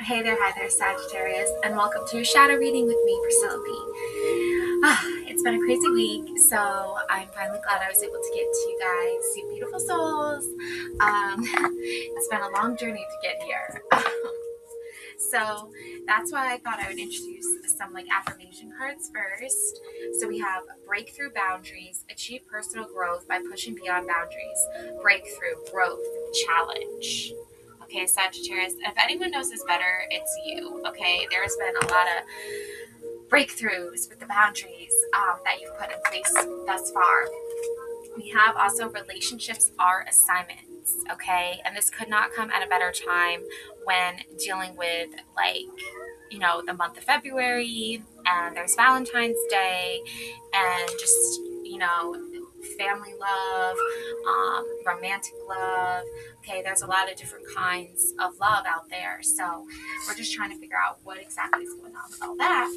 Hi there, Sagittarius, and welcome to your shadow reading with me, Priscilla P. It's been a crazy week, so I'm finally glad I was able to get to you guys, you beautiful souls. It's been a long journey to get here. So that's why I thought I would introduce some affirmation cards first. So we have breakthrough boundaries, achieve personal growth by pushing beyond boundaries, breakthrough, growth, challenge. Okay, Sagittarius, if anyone knows this better, it's you. Okay, there's been a lot of breakthroughs with the boundaries that you've put in place thus far. We have also relationships are assignments, okay? And this could not come at a better time when dealing with the month of February, and there's Valentine's Day, and just, family love, romantic love. Okay, there's a lot of different kinds of love out there. So we're just trying to figure out what exactly is going on with all that.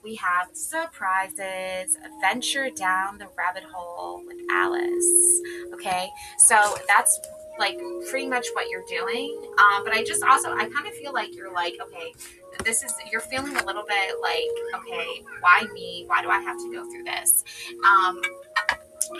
We have surprises, venture down the rabbit hole with Alice. Okay, so that's pretty much what you're doing. But I kind of feel like you're okay, you're feeling a little bit okay, why me? Why do I have to go through this?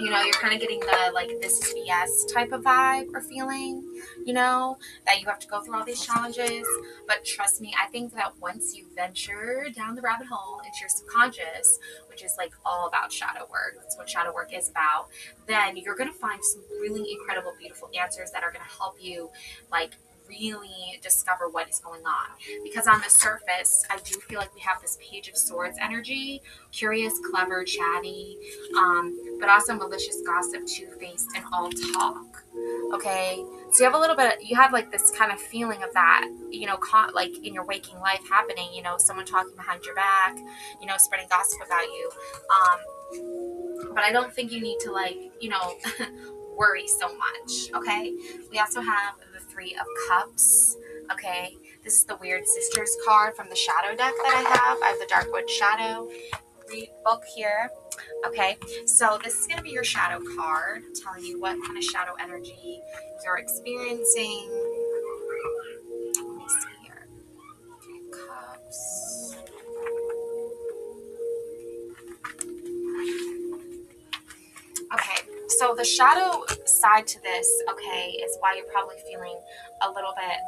You're kind of getting the this is BS type of vibe or feeling, that you have to go through all these challenges. But trust me, I think that once you venture down the rabbit hole into your subconscious, which is all about shadow work, that's what shadow work is about, then you're going to find some really incredible, beautiful answers that are going to help you really discover what is going on. Because on the surface, I do feel like we have this Page of Swords energy, curious, clever, chatty, but also malicious, gossip, two-faced, and all talk. Okay, so you have this kind of feeling of that, in your waking life happening, someone talking behind your back, spreading gossip about you. But I don't think you need to worry so much. Okay, we also have the Three of Cups. Okay, this is the Weird Sisters card from the shadow deck that I have the Darkwood Shadow book here. Okay, so this is going to be your shadow card, telling you what kind of shadow energy you're experiencing. Let me see here. Three of Cups. Okay, so the shadow side to this, okay, is why you're probably feeling a little bit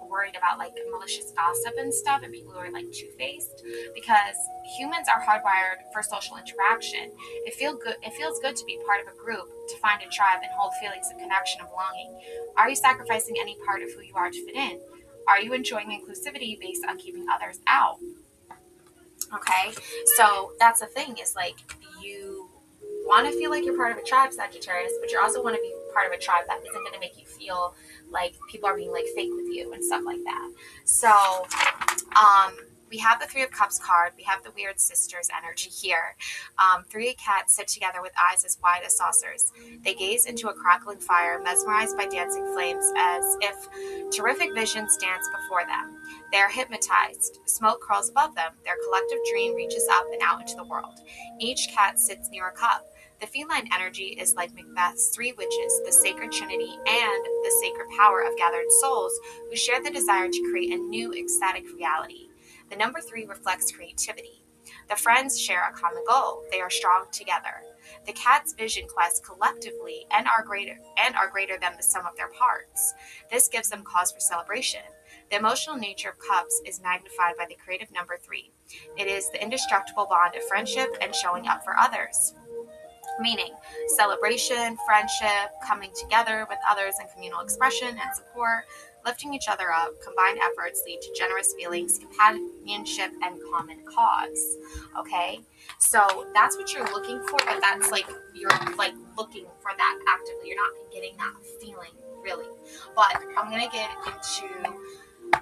worried about malicious gossip and stuff, and people who are two-faced, because humans are hardwired for social interaction. It feels good to be part of a group, to find a tribe and hold feelings of connection and belonging. Are you sacrificing any part of who you are to fit in? Are you enjoying inclusivity based on keeping others out? Okay, so that's the thing, is you want to feel like you're part of a tribe, Sagittarius, but you also want to be part of a tribe that isn't going to make you feel like people are being fake with you and stuff like that. So we have the Three of Cups card. We have the Weird Sisters energy here. Three cats sit together with eyes as wide as saucers. They gaze into a crackling fire, mesmerized by dancing flames, as if terrific visions dance before them. They are hypnotized. Smoke curls above them. Their collective dream reaches up and out into the world. Each cat sits near a cup. The feline energy is like Macbeth's three witches, the sacred trinity, and the sacred power of gathered souls who share the desire to create a new ecstatic reality. The number 3 reflects creativity. The friends share a common goal. They are strong together. The cats' vision quest collectively and are greater than the sum of their parts. This gives them cause for celebration. The emotional nature of cups is magnified by the creative number 3. It is the indestructible bond of friendship and showing up for others. Meaning, celebration, friendship, coming together with others in communal expression and support, lifting each other up. Combined efforts lead to generous feelings, companionship, and common cause. Okay, so that's what you're looking for, but that's you're looking for that actively. You're not getting that feeling really. But I'm gonna get into.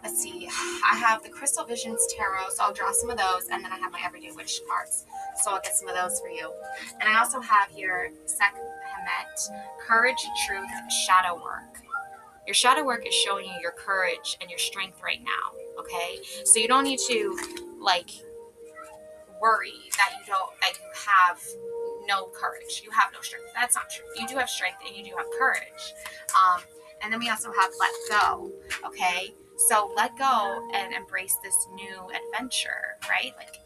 Let's see, I have the Crystal Visions Tarot, so I'll draw some of those, and then I have my Everyday Witch cards, so I'll get some of those for you. And I also have here Sekhmet, Courage, Truth, Shadow Work. Your shadow work is showing you your courage and your strength right now, okay? So you don't need to, worry that you have no courage. You have no strength. That's not true. You do have strength and you do have courage. And then we also have Let Go, okay? So let go and embrace this new adventure, right? Like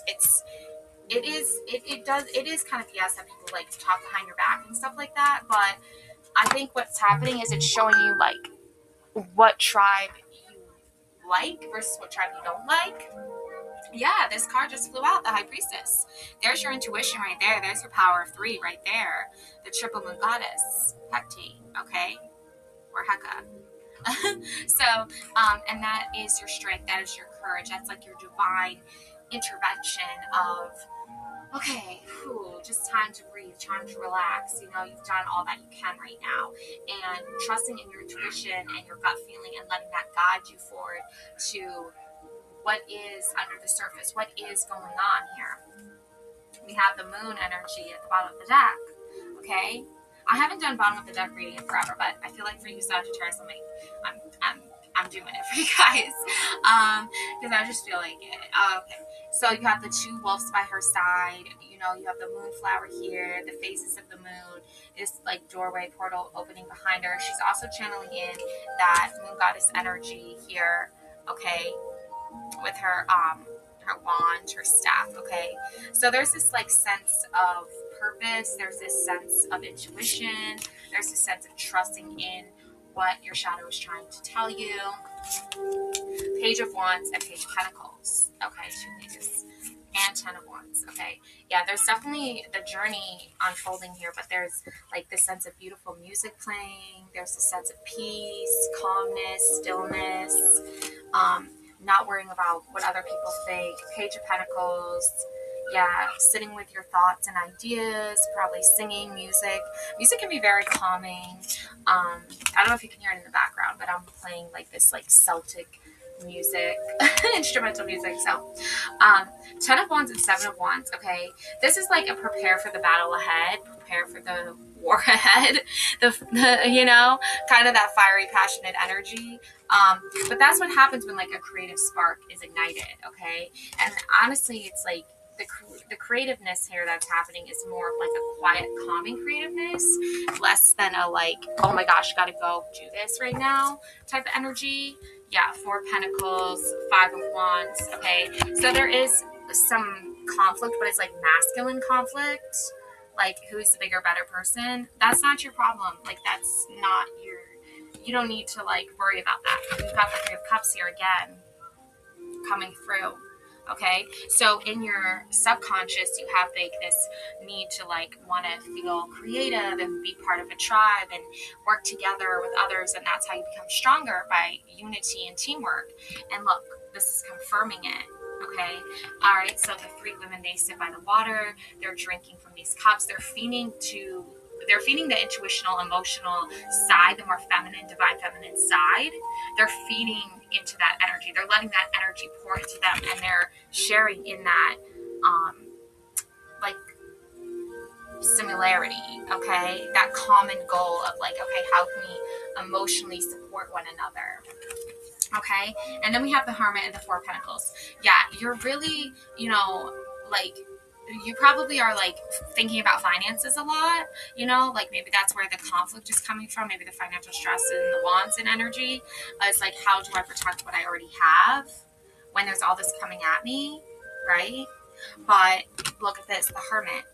it is kind of BS that people like to talk behind your back and stuff like that, but I think what's happening is it's showing you like what tribe you like versus what tribe you don't like. Yeah, this card just flew out, the High Priestess. There's your intuition right there. There's your power of 3 right there. The Triple Moon Goddess, Hecate, okay? Or Heka. So, and that is your strength. That is your courage. That's like your divine intervention of, okay, just time to breathe, time to relax. You know, you've done all that you can right now. And trusting in your intuition and your gut feeling and letting that guide you forward to what is under the surface, what is going on here. We have the moon energy at the bottom of the deck, okay? I haven't done bottom of the deck reading in forever, but I feel like for you Sagittarius, I'm doing it for you guys, because I just feel like it. Okay, so you have the 2 wolves by her side. You know, you have the moonflower here, the phases of the moon, this like doorway portal opening behind her. She's also channeling in that moon goddess energy here, okay, with her wand, her staff, okay? So there's this like sense of purpose, there's this sense of intuition, there's this sense of trusting in what your shadow is trying to tell you. Page of Wands and Page of Pentacles, okay, 2 pages, and 10 of Wands, okay? Yeah, there's definitely the journey unfolding here, but there's like this sense of beautiful music playing, there's this sense of peace, calmness, stillness, not worrying about what other people think. Page of Pentacles, yeah, sitting with your thoughts and ideas, probably singing music. Music can be very calming. I don't know if you can hear it in the background, but I'm playing like this like Celtic music, instrumental music. So 10 of Wands and 7 of Wands, okay? This is like a prepare for the battle ahead, prepare for the war ahead, the you know, kind of that fiery, passionate energy. But that's what happens when like a creative spark is ignited, okay? And honestly, it's like the creativeness here that's happening is more of like a quiet, calming creativeness, less than a like, oh my gosh, gotta go do this right now type of energy. Yeah, 4 Pentacles, 5 of Wands, okay? So there is some conflict, but it's like masculine conflict, like who's the bigger, better person. That's not your problem. Like that's not your, you don't need to like worry about that. You've got the 3 of Cups here again coming through. Okay, so in your subconscious, you have like this need to like want to feel creative and be part of a tribe and work together with others, and that's how you become stronger, by unity and teamwork. And look, this is confirming it. Okay, all right, so the 3 women, they sit by the water, they're drinking from these cups, they're feeding the intuitional, emotional side, the more feminine, divine feminine side. They're feeding into that energy. They're letting that energy pour into them, and they're sharing in that, like, similarity, okay? That common goal of, like, okay, how can we emotionally support one another? Okay? And then we have the Hermit and the 4 Pentacles. Yeah, you're really, you know, like, you probably are like thinking about finances a lot, you know, like maybe that's where the conflict is coming from. Maybe the financial stress and the Wands and energy is like, how do I protect what I already have when there's all this coming at me, right? But look at this, the Hermit.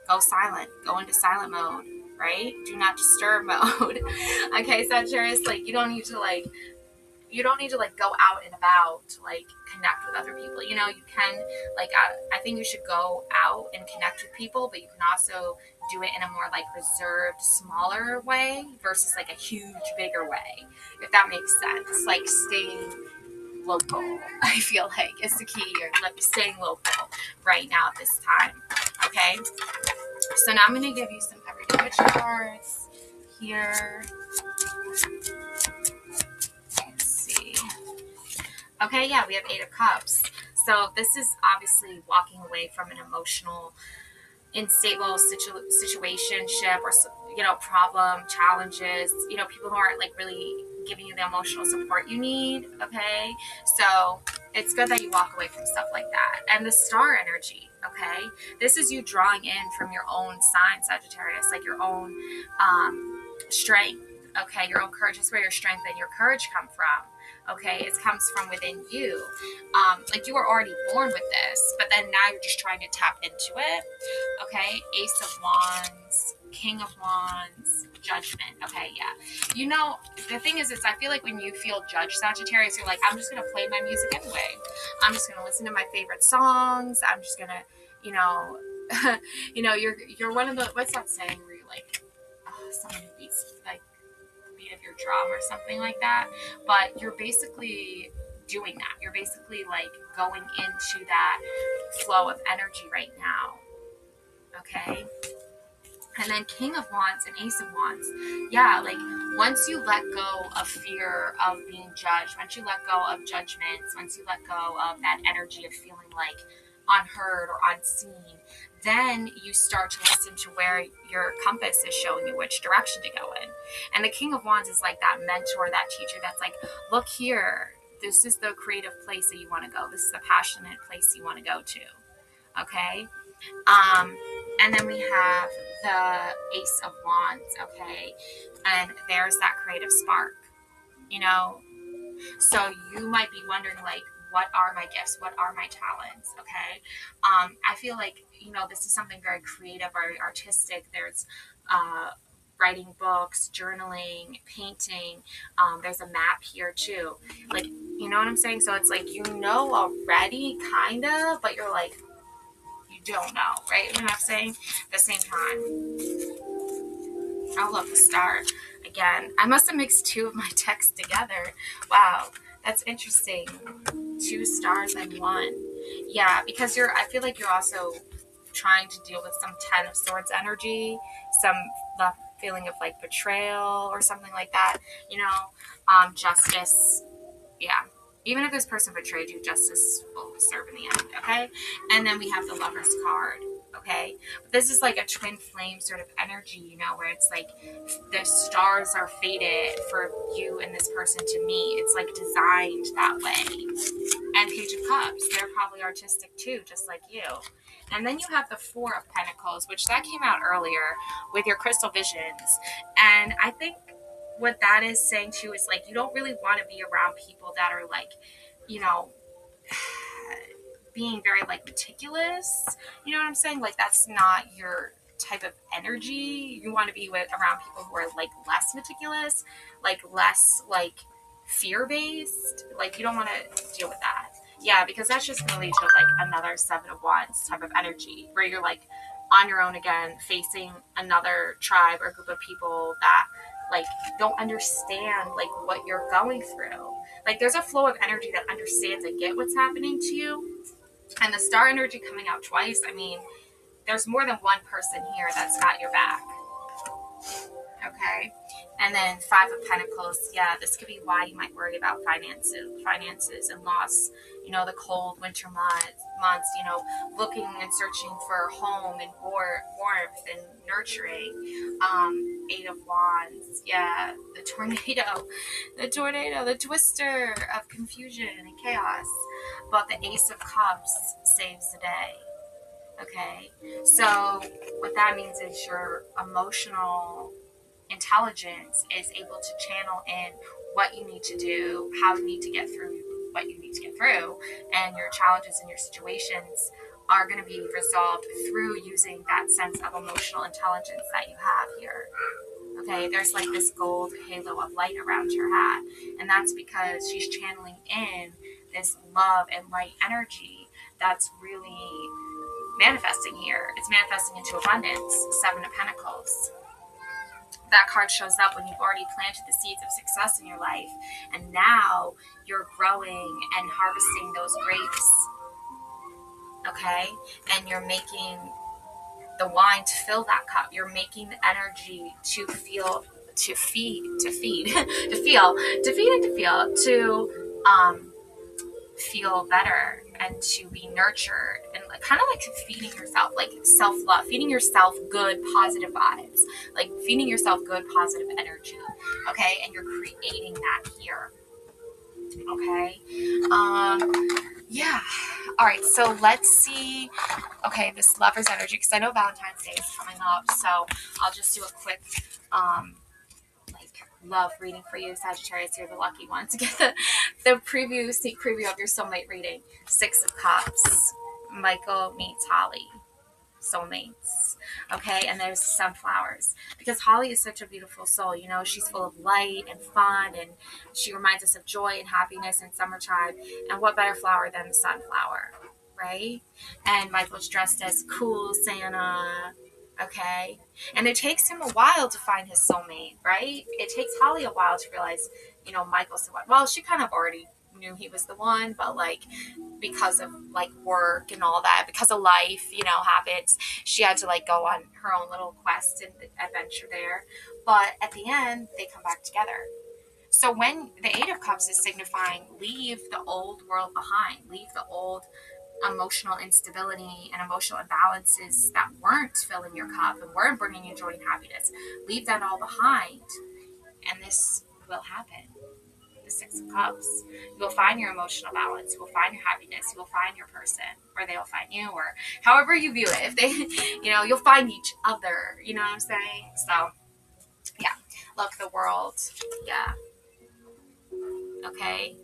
Go silent, go into silent mode, right? Do not disturb mode. Okay, Sagittarius, like you don't need to go out and about to like connect with other people. You know, you can like, I think you should go out and connect with people, but you can also do it in a more like reserved, smaller way versus like a huge, bigger way, if that makes sense. Like staying local, I feel like is the key here. Like staying local right now at this time. Okay. So now I'm going to give you some everyday witch cards here. Okay, yeah, we have 8 of Cups. So this is obviously walking away from an emotional, unstable situationship or, you know, problem, challenges, you know, people who aren't like really giving you the emotional support you need, okay? So it's good that you walk away from stuff like that. And the Star energy, okay? This is you drawing in from your own sign, Sagittarius, like your own strength, okay? Your own courage is where your strength and your courage come from. Okay, it comes from within you. Like you were already born with this, but then now you're just trying to tap into it. Okay, Ace of Wands, King of Wands, Judgment. Okay, yeah. You know, the thing is, I feel like when you feel judged, Sagittarius, you're like, I'm just going to play my music anyway. I'm just going to listen to my favorite songs. I'm just going to, you know, you're one of the, what's that saying where you like, someone who beats, like, beat of your drum or something like that, but you're basically doing that. You're basically like going into that flow of energy right now. Okay, and then King of Wands and Ace of Wands, yeah, like once you let go of fear of being judged, once you let go of judgments, once you let go of that energy of feeling like unheard or unseen, then you start to listen to where your compass is showing you which direction to go in. And the King of Wands is like that mentor, that teacher that's like, look here, this is the creative place that you want to go. This is the passionate place you want to go to. Okay. And then we have the Ace of Wands. Okay. And there's that creative spark, you know? So you might be wondering, like, what are my gifts? What are my talents? Okay. I feel like, you know, this is something very creative, very artistic. There's, writing books, journaling, painting. There's a map here too. Like, you know what I'm saying? So it's like, you know, already kind of, but you're like, you don't know, right? You know what I'm saying? At the same time. Oh, look, the star. Again, I must have mixed two of my texts together. Wow, that's interesting. 2 stars and 1. Yeah, because I feel like you're also trying to deal with some 10 of Swords energy, some feeling of like betrayal or something like that, you know, justice. Yeah. Even if this person betrayed you, justice will serve in the end, okay? And then we have the Lover's card, okay? But this is like a twin flame sort of energy, you know, where it's like the stars are fated for you and this person to meet. It's like designed that way. And Page of Cups, they're probably artistic too, just like you. And then you have the 4 of Pentacles, which that came out earlier with your crystal visions. And I think what that is saying too is like, you don't really want to be around people that are like, you know, being very like meticulous. You know what I'm saying? Like, that's not your type of energy. You want to be around people who are like less meticulous, like less like fear-based. Like, you don't want to deal with that. Yeah, because that's just going to lead to like another 7 of Wands type of energy where you're like on your own again, facing another tribe or group of people that like don't understand like what you're going through. Like, there's a flow of energy that understands and get what's happening to you. And the star energy coming out twice, I mean, there's more than one person here that's got your back. Okay. And then 5 of Pentacles. Yeah, this could be why you might worry about finances and loss. You know, the cold winter months, you know, looking and searching for home and warmth and nurturing. 8 of Wands. Yeah, the tornado, the twister of confusion and chaos. But the Ace of Cups saves the day. Okay. So what that means is your emotional intelligence is able to channel in what you need to do, how you need to get through what you need to get through, and your challenges and your situations are going to be resolved through using that sense of emotional intelligence that you have here. Okay, there's like this gold halo of light around your hat, and that's because she's channeling in this love and light energy that's really manifesting here. It's manifesting into abundance. 7 of Pentacles. That card shows up when you've already planted the seeds of success in your life, and now you're growing and harvesting those grapes. Okay, and you're making the wine to fill that cup. You're making the energy to feel, to feed, to feel better and to be nurtured, and like, kind of like feeding yourself, like self-love, feeding yourself good, positive vibes, like feeding yourself good, positive energy. Okay, and you're creating that here. Okay. Yeah. All right. So let's see. Okay, this Lover's energy, because I know Valentine's Day is coming up, so I'll just do a quick like love reading for you, Sagittarius. You're the lucky one to get the sneak preview of your soulmate reading. 6 of Cups. Michael meets Holly. Soulmates. Okay, and there's sunflowers, because Holly is such a beautiful soul. You know, she's full of light and fun, and she reminds us of joy and happiness in summertime. And what better flower than the sunflower, right? And Michael's dressed as cool Santa. Okay, and it takes him a while to find his soulmate, right? It takes Holly a while to realize, you know, Michael's the one. Well, she kind of already knew he was the one, but like, because of like work and all that, because of life, you know, habits, she had to like go on her own little quest and adventure there. But at the end, they come back together. So when the 8 of Cups is signifying leave the old world behind, leave the old emotional instability and emotional imbalances that weren't filling your cup and weren't bringing you joy and happiness, leave that all behind, and this will happen. The 6 of Cups. You will find your emotional balance. You will find your happiness. You will find your person, or they will find you, or however you view it. If they, you know, you'll find each other. You know what I'm saying? So, yeah. Look, the world. Yeah. Okay.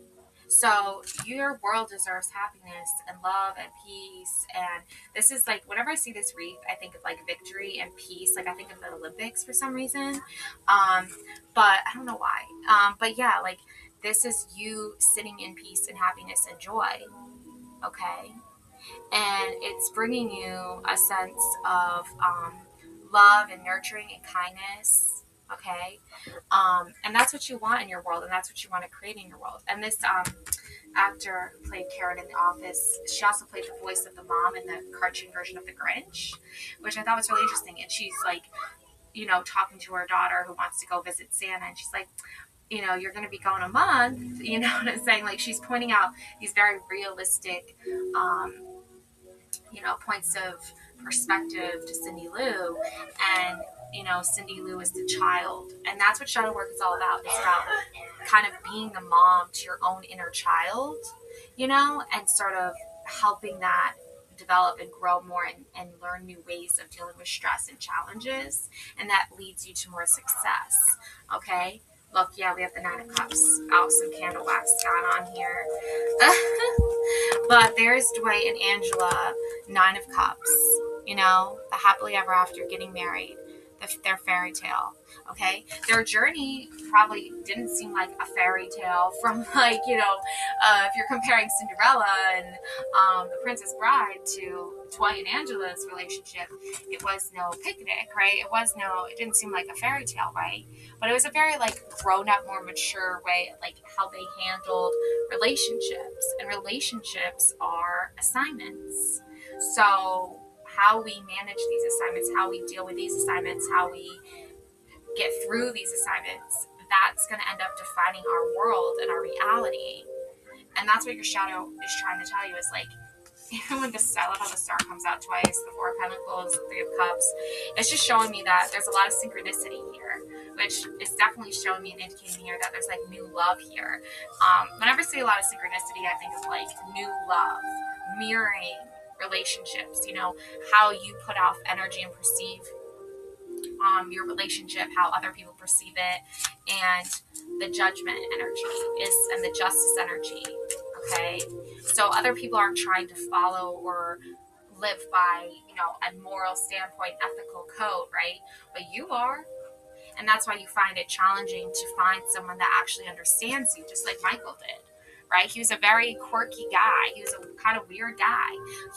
So your world deserves happiness and love and peace. And this is like, whenever I see this wreath, I think of like victory and peace. Like I think of the Olympics for some reason. But I don't know why. But yeah, like, this is you sitting in peace and happiness and joy, okay? And it's bringing you a sense of love and nurturing and kindness, okay? And that's what you want in your world, and that's what you want to create in your world. And this actor who played Karen in The Office, she also played the voice of the mom in the cartoon version of The Grinch, which I thought was really interesting. And she's like, you know, talking to her daughter who wants to go visit Santa, and she's like, you know, you're going to be gone a month, you know what I'm saying? Like, she's pointing out these very realistic, you know, points of perspective to Cindy Lou. And, you know, Cindy Lou is the child. And that's what shadow work is all about. It's about kind of being the mom to your own inner child, you know, and sort of helping that develop and grow more and learn new ways of dealing with stress and challenges. And that leads you to more success, okay? Look, yeah, we have the 9 of Cups out, some candle wax got on here. But there's Dwight and Angela, 9 of Cups, you know, the happily ever after, getting married, their fairy tale, okay? Their journey probably didn't seem like a fairy tale from, like, you know, if you're comparing Cinderella and The Princess Bride to Dwight and Angela's relationship, it was no picnic, right? It didn't seem like a fairy tale, right? But it was a very, like, grown-up, more mature way, like, how they handled relationships. And relationships are assignments. So how we manage these assignments, how we deal with these assignments, how we get through these assignments, that's going to end up defining our world and our reality. And that's what your shadow is trying to tell you, is like, even when I love how the star comes out twice, the 4 of Pentacles, the 3 of Cups, it's just showing me that there's a lot of synchronicity here, which is definitely showing me and indicating here that there's like new love here. Whenever I say a lot of synchronicity, I think of like new love, mirroring relationships, you know, how you put off energy and perceive your relationship, how other people perceive it, and the judgment energy and the justice energy, okay? So other people aren't trying to follow or live by, you know, a moral standpoint, ethical code, right? But you are. And that's why you find it challenging to find someone that actually understands you, just like Michael did, right? He was a very quirky guy. He was a kind of weird guy.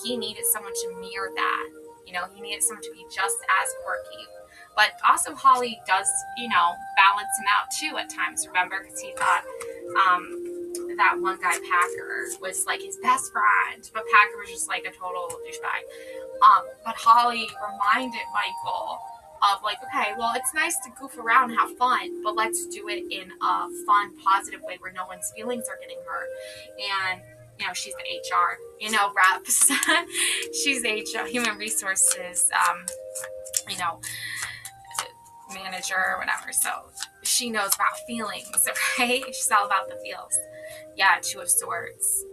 He needed someone to mirror that. You know, he needed someone to be just as quirky. But also Holly does, you know, balance him out too at times, remember? Because he thought that one guy, Packer, was like his best friend. But Packer was just like a total douchebag. But Holly reminded Michael of like, okay, well, it's nice to goof around and have fun, but let's do it in a fun, positive way where no one's feelings are getting hurt. And, you know, she's the HR, you know, reps. She's the HR, human resources, you know, manager or whatever. So she knows about feelings, okay? She's all about the feels. Yeah, 2 of Swords,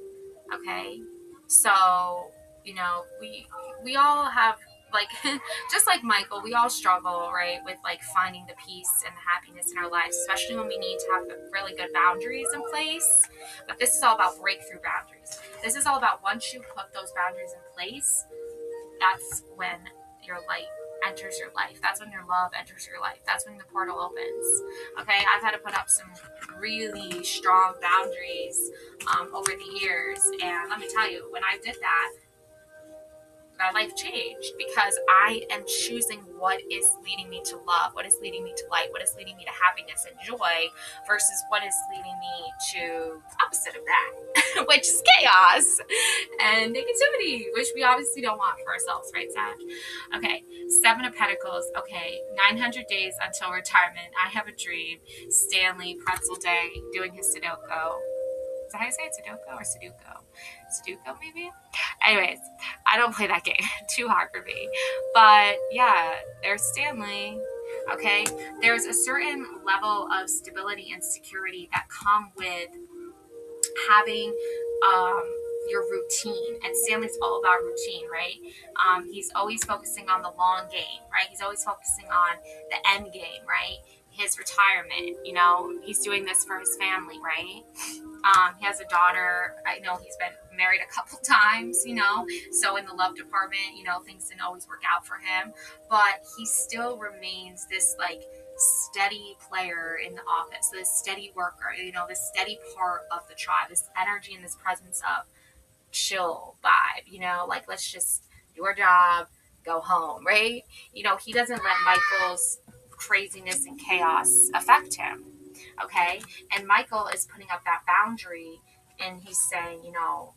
okay? So, you know, we all have, like, just like Michael, we all struggle, right, with like finding the peace and the happiness in our lives, especially when we need to have really good boundaries in place. But this is all about breakthrough boundaries. This is all about once you put those boundaries in place, that's when your light enters your life. That's when your love enters your life. That's when the portal opens. Okay, I've had to put up some really strong boundaries over the years, and let me tell you, when I did that, my life changed, because I am choosing what is leading me to love, what is leading me to light, what is leading me to happiness and joy, versus what is leading me to opposite of that, which is chaos and negativity, which we obviously don't want for ourselves, right, Sag? Okay, 7 of Pentacles. Okay, 900 days until retirement. I have a dream. Stanley, pretzel day, doing his Sudoku. Is that how you say it? Sudoku or Sudoku? Sudoku, maybe? Anyways, I don't play that game. Too hard for me. But yeah, there's Stanley. Okay? There's a certain level of stability and security that come with having your routine. And Stanley's all about routine, right? He's always focusing on the long game, right? He's always focusing on the end game, right? His retirement, you know, he's doing this for his family, right? He has a daughter. I know he's been married a couple times, you know, so in the love department, you know, things didn't always work out for him, but he still remains this like steady player in the office, this steady worker, you know, this steady part of the tribe, this energy and this presence of chill vibe, you know, like, let's just do our job, go home, right? You know, he doesn't let Michael's craziness and chaos affect him. Okay, and Michael is putting up that boundary, and he's saying, you know,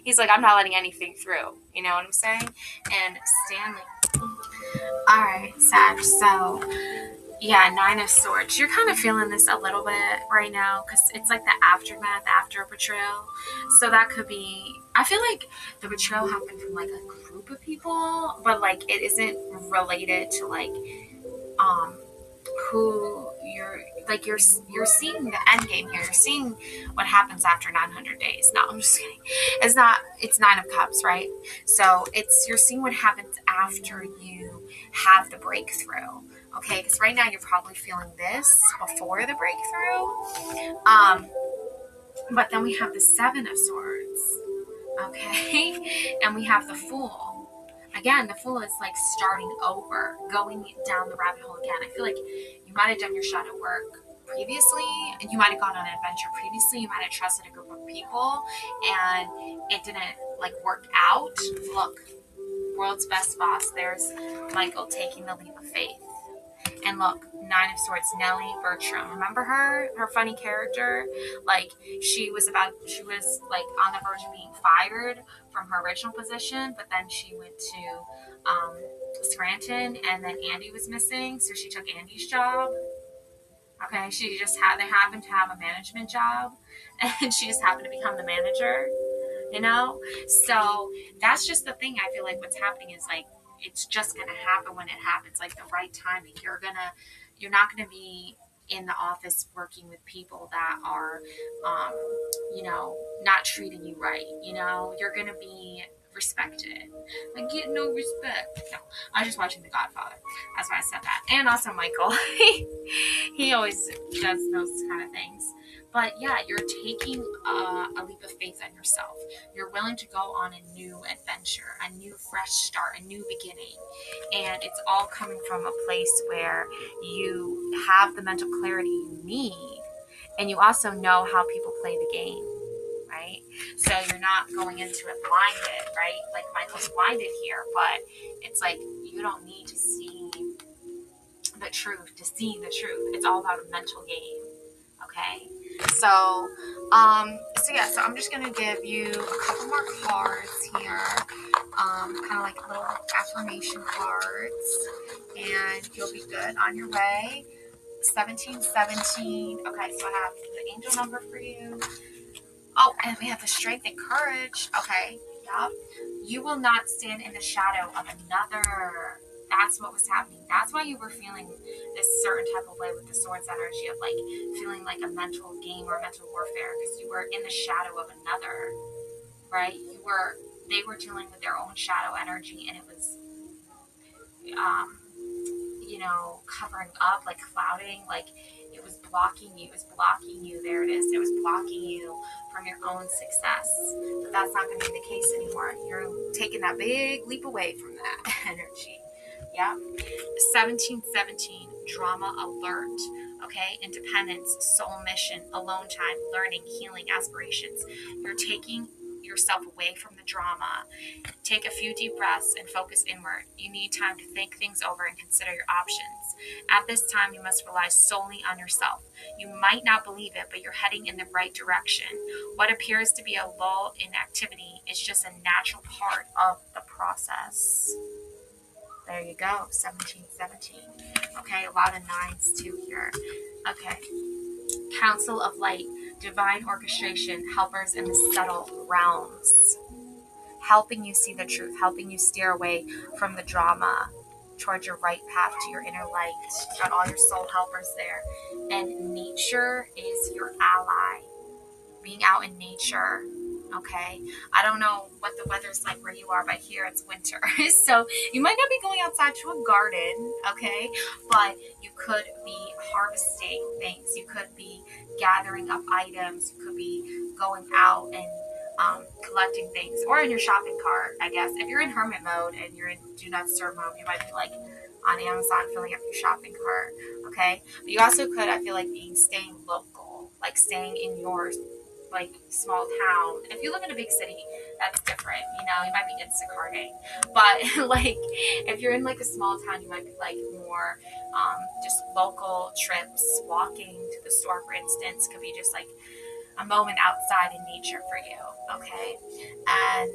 he's like, I'm not letting anything through, you know what I'm saying? And Stanley, all right, Sag, so yeah, 9 of Swords. You're kind of feeling this a little bit right now, because it's like the aftermath after a betrayal. So that could be, I feel like the betrayal happened from like a group of people, but like it isn't related to like who you're seeing the end game here. You're seeing what happens after 900 days. No, I'm just kidding. It's 9 of Cups, right? So you're seeing what happens after you have the breakthrough. Okay, because right now you're probably feeling this before the breakthrough. But then we have the 7 of Swords. Okay, and we have the Fool. Again, the Fool is like starting over, going down the rabbit hole again. I feel like you might have done your shadow work previously, and you might have gone on an adventure previously. You might have trusted a group of people, and it didn't like work out. Look, world's best boss. There's Michael taking the leap of faith. And look, 9 of Swords, Nellie Bertram. Remember her funny character? Like, she was like on the verge of being fired from her original position, but then she went to Scranton, and then Andy was missing, so she took Andy's job. Okay, they happened to have a management job, and she just happened to become the manager, you know? So that's just the thing. I feel like what's happening is like, it's just going to happen when it happens, like the right timing. You're not going to be in the office working with people that are, you know, not treating you right. You know, you're going to be respected. Like, get no respect. No, I was just watching The Godfather. That's why I said that. And also Michael. He always does those kind of things. But yeah, you're taking a leap of faith on yourself. You're willing to go on a new adventure, a new fresh start, a new beginning. And it's all coming from a place where you have the mental clarity you need. And you also know how people play the game, right? So you're not going into it blinded, right? Like Michael's blinded here, but it's like you don't need to see the truth to see the truth. It's all about a mental game, okay? So I'm just gonna give you a couple more cards here, kind of like little affirmation cards, and you'll be good on your way. 1717. Okay, so I have the angel number for you. Oh, and we have the strength and courage. Okay, yep. You will not stand in the shadow of another. That's what was happening. That's why you were feeling this certain type of way with the Swords energy of like feeling like a mental game or mental warfare, because you were in the shadow of another, right? You were they were dealing with their own shadow energy, and it was, you know, covering up, like clouding, like it was blocking you. It was blocking you. There it is. It was blocking you from your own success. But that's not going to be the case anymore. You're taking that big leap away from that energy. Yeah. 1717, drama alert. Okay. Independence, soul mission, alone time, learning, healing, aspirations. You're taking yourself away from the drama. Take a few deep breaths and focus inward. You need time to think things over and consider your options. At this time, you must rely solely on yourself. You might not believe it, but you're heading in the right direction. What appears to be a lull in activity is just a natural part of the process. There you go, 1717. Okay, a lot of nines too here. Okay. Council of Light, divine orchestration, helpers in the subtle realms, helping you see the truth, helping you steer away from the drama towards your right path to your inner light. You got all your soul helpers there. And nature is your ally. Being out in nature, okay? I don't know what the weather's like where you are, but here it's winter. So you might not be going outside to a garden, okay? But you could be harvesting things. You could be gathering up items. You could be going out and collecting things, or in your shopping cart, I guess. If you're in hermit mode and you're in do not disturb mode, you might be like on Amazon filling up your shopping cart, okay? But you also could, I feel like, staying local, like staying in your like small town. If you live in a big city, that's different, you know, you might be Instacarting. But like if you're in like a small town, you might be like more just local trips, walking to the store, for instance, could be just like a moment outside in nature for you, okay? And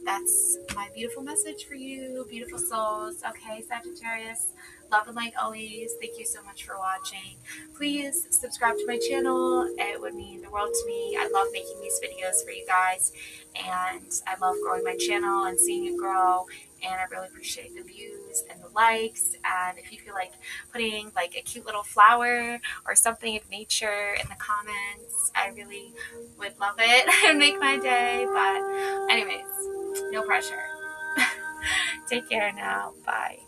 that's my beautiful message for you, beautiful souls, okay, Sagittarius? Love and light always. Thank you so much for watching. Please subscribe to my channel. It would mean the world to me. I love making these videos for you guys, and I love growing my channel and seeing it grow, and I really appreciate the views and the likes. And if you feel like putting like a cute little flower or something of nature in the comments, I really would love it. It would make my day. But anyways, no pressure. Take care now. Bye.